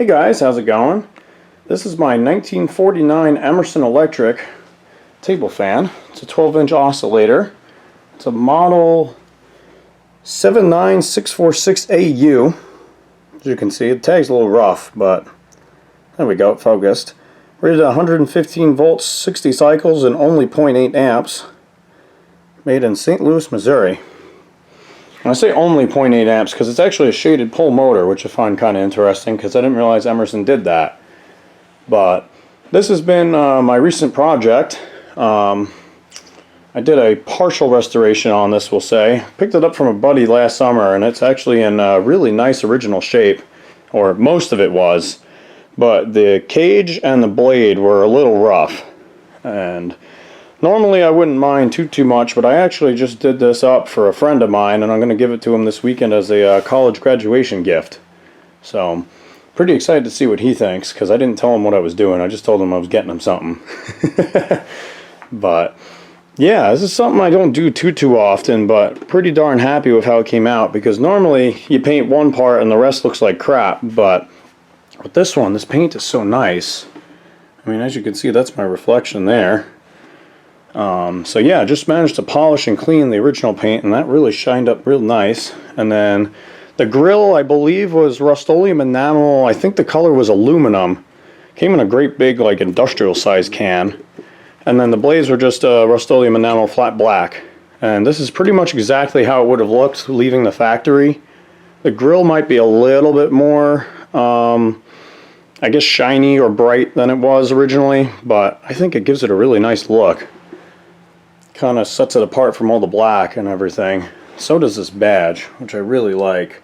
guys, how's it going? This is my 1949 Emerson electric table fan. It's a 12-inch oscillator. It's a model 79646AU. As you can see, the tag's a little rough, but there we go, it focused. Rated at 115 volts, 60 cycles, and only 0.8 amps. Made in St. Louis, Missouri. And I say only 0.8 amps because it's actually a shaded pole motor, which I find kind of interesting because I didn't realize Emerson did that. But this has been my recent project. I did a partial restoration on this, we'll say. Picked it up from a buddy last summer, and it's actually in really nice original shape, or most of it was. But the cage and the blade were a little rough, and normally I wouldn't mind too much, but I actually just did this up for a friend of mine, and I'm going to give it to him this weekend as a college graduation gift. So, pretty excited to see what he thinks, because I didn't tell him what I was doing. I just told him I was getting him something. But yeah, this is something I don't do too often, but pretty darn happy with how it came out, because normally you paint one part and the rest looks like crap, but with this one, this paint is so nice. I mean, as you can see, that's my reflection there. So yeah, just managed to polish and clean the original paint, and that really shined up real nice. And then the grill, I believe, was Rust-Oleum enamel. I think the color was aluminum. Came in a great big, like, industrial size can. And then the blades were just Rust-Oleum enamel flat black. And this is pretty much exactly how it would have looked leaving the factory. The grill might be a little bit more I guess shiny or bright than it was originally, but I think it gives it a really nice look. Kind of sets it apart from all the black and everything. So does this badge, which I really like.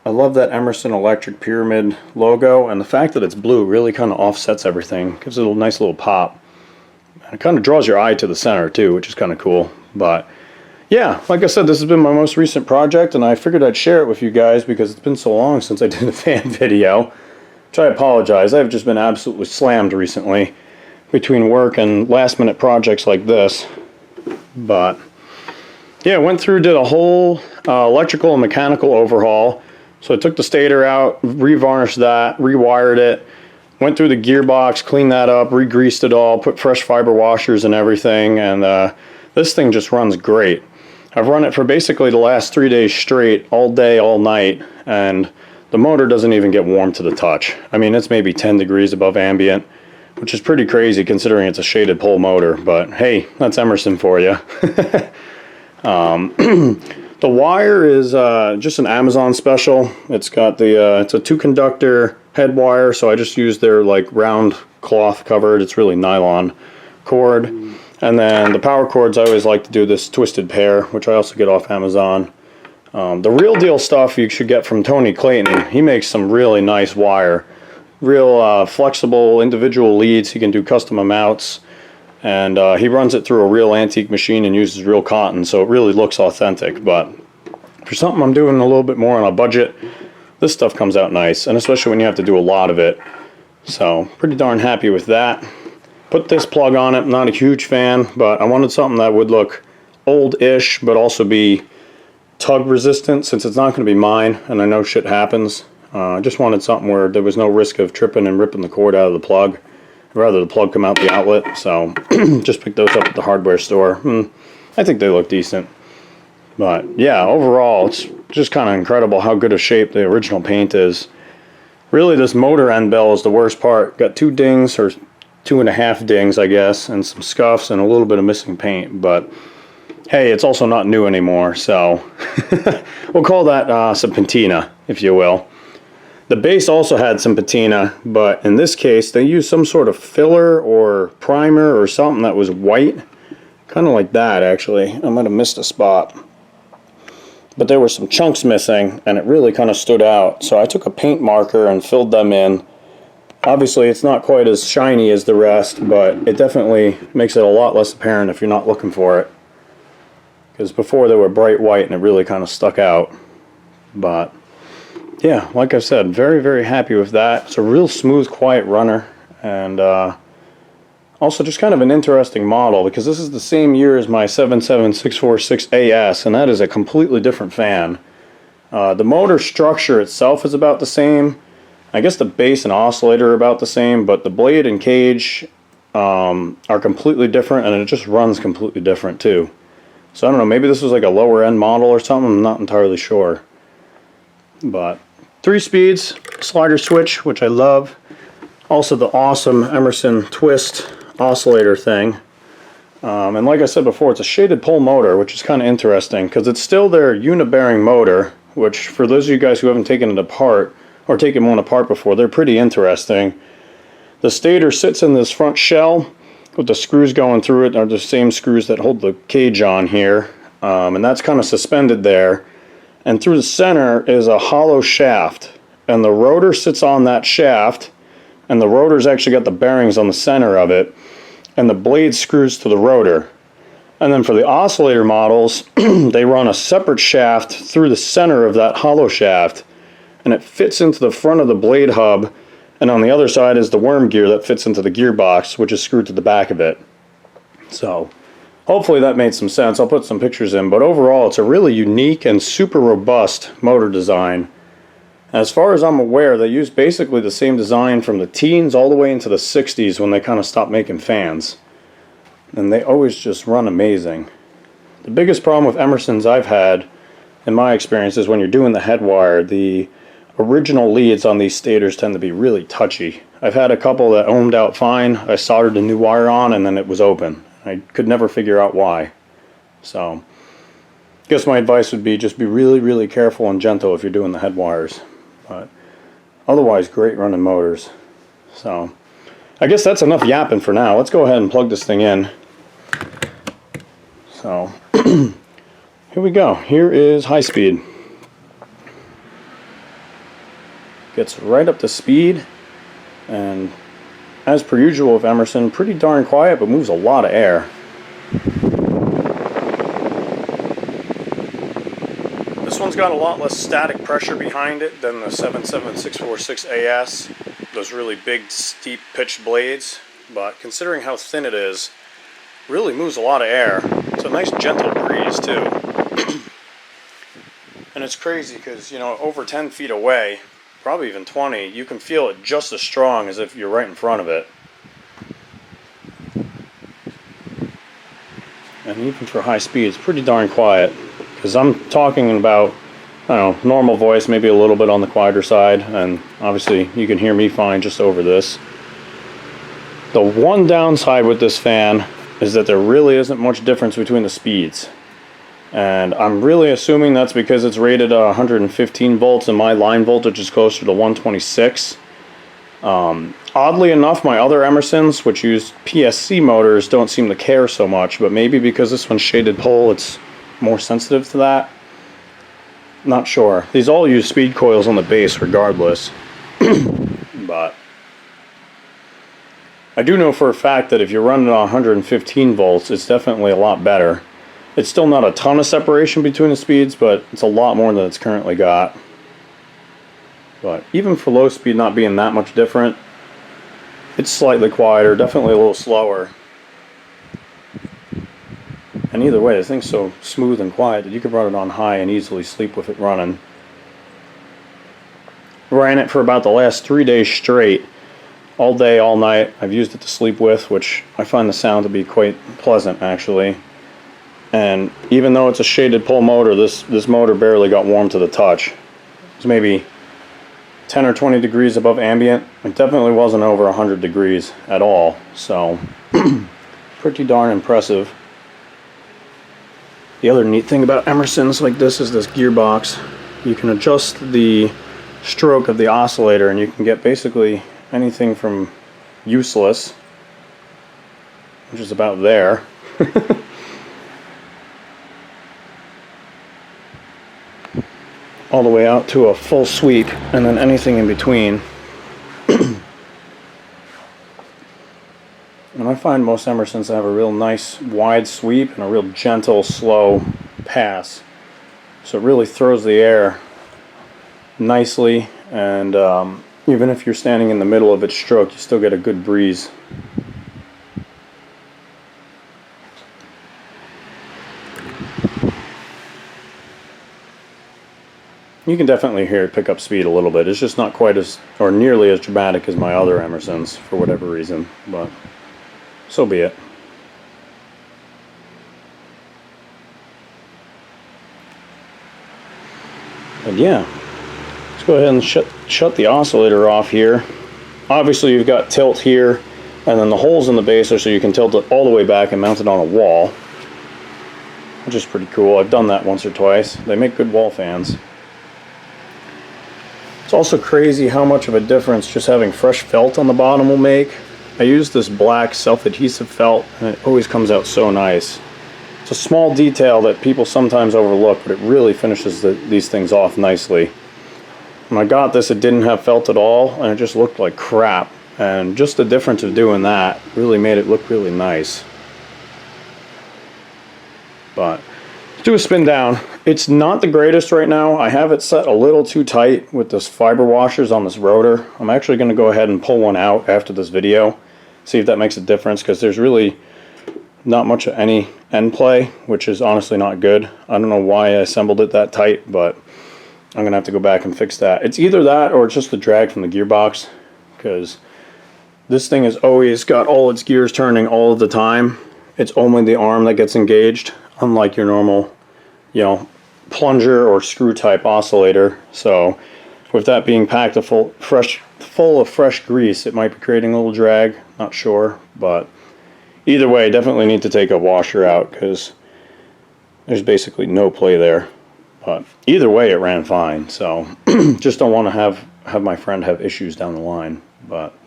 I love that Emerson Electric Pyramid logo, and the fact that it's blue really kind of offsets everything. Gives it a nice little pop. And it kind of draws your eye to the center too, which is kind of cool. But yeah, like I said, this has been my most recent project, and I figured I'd share it with you guys because it's been so long since I did a fan video. Which I apologize, I've just been absolutely slammed recently between work and last minute projects like this. But yeah, went through, did a whole electrical and mechanical overhaul. So I took the stator out, revarnished that, rewired it, went through the gearbox, cleaned that up, re-greased it all, put fresh fiber washers and everything, and this thing just runs great. I've run it for basically the last 3 days straight, all day, all night, and the motor doesn't even get warm to the touch. I mean, it's maybe 10 degrees above ambient, which is pretty crazy considering it's a shaded pole motor, but hey, that's Emerson for you. The wire is just an Amazon special. It's got the it's a 2-conductor head wire, so I just used their like round cloth covered, it's really nylon cord. And then the power cords, I always like to do this twisted pair, which I also get off Amazon. The real deal stuff you should get from Tony Clayton. He makes some really nice wire. Real flexible individual leads. He can do custom amounts. And he runs it through a real antique machine and uses real cotton, so it really looks authentic. But for something I'm doing a little bit more on a budget, this stuff comes out nice. And especially when you have to do a lot of it. So pretty darn happy with that. Put this plug on it. Not a huge fan, but I wanted something that would look old-ish, but also be tug resistant, since it's not going to be mine and I know shit happens. I just wanted something where there was no risk of tripping and ripping the cord out of the plug. I'd rather the plug come out the outlet, so just picked those up at the hardware store. I think they look decent. But yeah, overall it's just kind of incredible how good a shape the original paint is. Really, this motor end bell is the worst part. Got 2 dings, or 2.5 dings I guess, and some scuffs and a little bit of missing paint, but hey, it's also not new anymore, so we'll call that some patina, if you will. The base also had some patina, but in this case, they used some sort of filler or primer or something that was white. Kind of like that, actually. I might have missed a spot. But there were some chunks missing, and it really kind of stood out. So I took a paint marker and filled them in. Obviously, it's not quite as shiny as the rest, but it definitely makes it a lot less apparent if you're not looking for it. Because before they were bright white and it really kind of stuck out. But yeah, like I said, very, very happy with that. It's a real smooth, quiet runner. And also just kind of an interesting model, because this is the same year as my 77646AS, and that is a completely different fan. The motor structure itself is about the same. I guess the base and oscillator are about the same, but the blade and cage are completely different, and it just runs completely different too. So I don't know, maybe this was like a lower end model or something, I'm not entirely sure. But 3 speeds, slider switch, which I love. Also the awesome Emerson twist oscillator thing. And like I said before, it's a shaded pole motor, which is kind of interesting because it's still their unit-bearing motor, which for those of you guys who haven't taken it apart or taken one apart before, they're pretty interesting. The stator sits in this front shell with the screws going through it, are the same screws that hold the cage on here, and that's kind of suspended there. And through the center is a hollow shaft, and the rotor sits on that shaft, and the rotor's actually got the bearings on the center of it, and the blade screws to the rotor. And then for the oscillator models, they run a separate shaft through the center of that hollow shaft, and it fits into the front of the blade hub, and on the other side is the worm gear that fits into the gearbox, which is screwed to the back of it. So hopefully that made some sense. I'll put some pictures in, but overall it's a really unique and super robust motor design. As far as I'm aware, they use basically the same design from the teens all the way into the 60s when they kind of stopped making fans. And they always just run amazing. The biggest problem with Emersons I've had, in my experience, is when you're doing the head wire, the original leads on these stators tend to be really touchy. I've had a couple that ohmed out fine. I soldered a new wire on and then it was open. I could never figure out why. So, I guess my advice would be just be really, really careful and gentle if you're doing the head wires. But otherwise, great running motors. So, I guess that's enough yapping for now. Let's go ahead and plug this thing in. So, here we go. Here is high speed. Gets right up to speed, and as per usual with Emerson, pretty darn quiet, but moves a lot of air. This one's got a lot less static pressure behind it than the 77646 AS, those really big, steep pitched blades, but considering how thin it is, really moves a lot of air. It's a nice gentle breeze too. And it's crazy because, you know, over 10 feet away, probably even 20, you can feel it just as strong as if you're right in front of it. And even for high speed, it's pretty darn quiet. Because I'm talking about, I don't know, normal voice, maybe a little bit on the quieter side, and obviously you can hear me fine just over this. The one downside with this fan is that there really isn't much difference between the speeds. And I'm really assuming that's because it's rated 115 volts and my line voltage is closer to 126. Oddly enough, my other Emersons, which use PSC motors, don't seem to care so much, but maybe because this one's shaded pole, it's more sensitive to that. Not sure. These all use speed coils on the base regardless. But I do know for a fact that if you're running on 115 volts, it's definitely a lot better. It's still not a ton of separation between the speeds, but it's a lot more than it's currently got. But even for low speed not being that much different, it's slightly quieter, definitely a little slower. And either way, the thing's so smooth and quiet that you can run it on high and easily sleep with it running. Ran it for about the last 3 days straight. All day, all night. I've used it to sleep with, which I find the sound to be quite pleasant actually. And even though it's a shaded pole motor, this motor barely got warm to the touch. It's maybe 10 or 20 degrees above ambient. It definitely wasn't over 100 degrees at all. So, pretty darn impressive. The other neat thing about Emersons like this is this gearbox. You can adjust the stroke of the oscillator and you can get basically anything from useless, which is about there, all the way out to a full sweep, and then anything in between. And I find most Emersons have a real nice wide sweep and a real gentle, slow pass. So it really throws the air nicely, and even if you're standing in the middle of its stroke, you still get a good breeze. You can definitely hear it pick up speed a little bit. It's just not quite as, or nearly as dramatic as my other Emersons, for whatever reason, but so be it. And yeah, let's go ahead and shut the oscillator off here. Obviously you've got tilt here, and then the holes in the base are so you can tilt it all the way back and mount it on a wall, which is pretty cool. I've done that once or twice. They make good wall fans. It's also crazy how much of a difference just having fresh felt on the bottom will make. I use this black self-adhesive felt, and it always comes out so nice. It's a small detail that people sometimes overlook, but it really finishes these things off nicely. When I got this, it didn't have felt at all, and it just looked like crap. And just the difference of doing that really made it look really nice. But let's do a spin down. It's not the greatest right now. I have it set a little too tight with this fiber washers on this rotor. I'm actually going to go ahead and pull one out after this video, see if that makes a difference, because there's really not much of any end play, which is honestly not good. I don't know why I assembled it that tight, but I'm going to have to go back and fix that. It's either that or it's just the drag from the gearbox, because this thing has always got all its gears turning all of the time. It's only the arm that gets engaged, unlike your normal, you know, plunger or screw type oscillator. So with that being packed full of fresh grease, it might be creating a little drag, not sure, but either way, definitely need to take a washer out because there's basically no play there. But either way, it ran fine. So just don't want to have my friend have issues down the line. But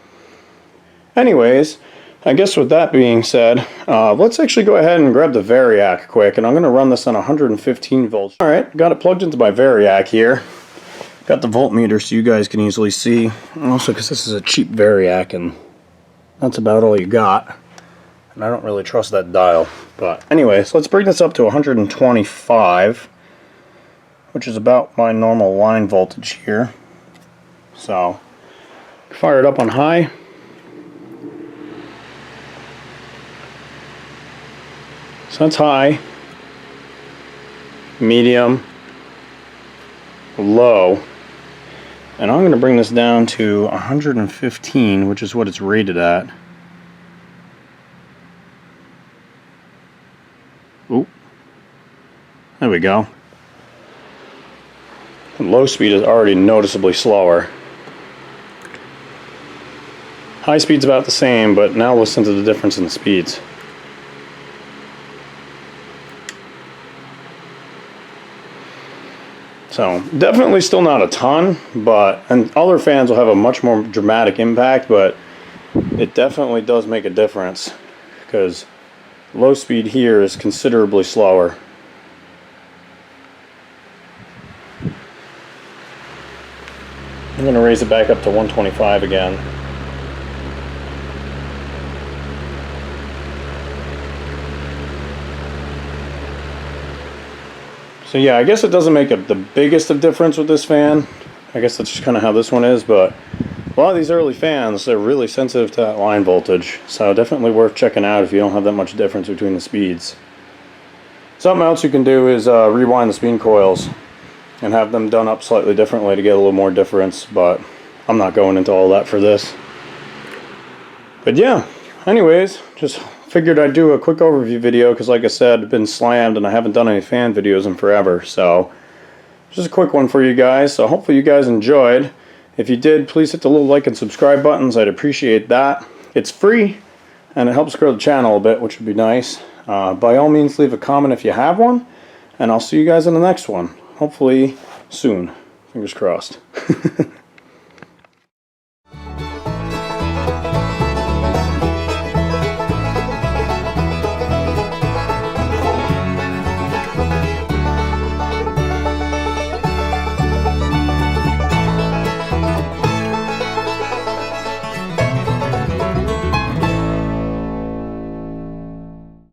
anyways, I guess with that being said, let's actually go ahead and grab the Variac quick, and I'm going to run this on 115 volts. All right, got it plugged into my Variac here. Got the voltmeter so you guys can easily see. Also, because this is a cheap Variac, and that's about all you got. And I don't really trust that dial. But anyways, let's bring this up to 125, which is about my normal line voltage here. So, fire it up on high. So that's high, medium, low, and I'm going to bring this down to 115, which is what it's rated at. Ooh, there we go. Low speed is already noticeably slower. High speed's about the same, but now listen to the difference in the speeds. So definitely still not a ton, and other fans will have a much more dramatic impact, but it definitely does make a difference because low speed here is considerably slower. I'm going to raise it back up to 125 again. So yeah, I guess it doesn't make the biggest of difference with this fan. I guess that's just kind of how this one is, but a lot of these early fans, they're really sensitive to that line voltage. So definitely worth checking out if you don't have that much difference between the speeds. Something else you can do is rewind the spin coils and have them done up slightly differently to get a little more difference, but I'm not going into all that for this. But yeah, anyways, just figured I'd do a quick overview video because, like I said, I've been slammed and I haven't done any fan videos in forever. So just a quick one for you guys. So hopefully you guys enjoyed. If you did, please hit the little like and subscribe buttons. I'd appreciate that. It's free and it helps grow the channel a bit, which would be nice. By all means, leave a comment if you have one, and I'll see you guys in the next one. Hopefully soon. Fingers crossed.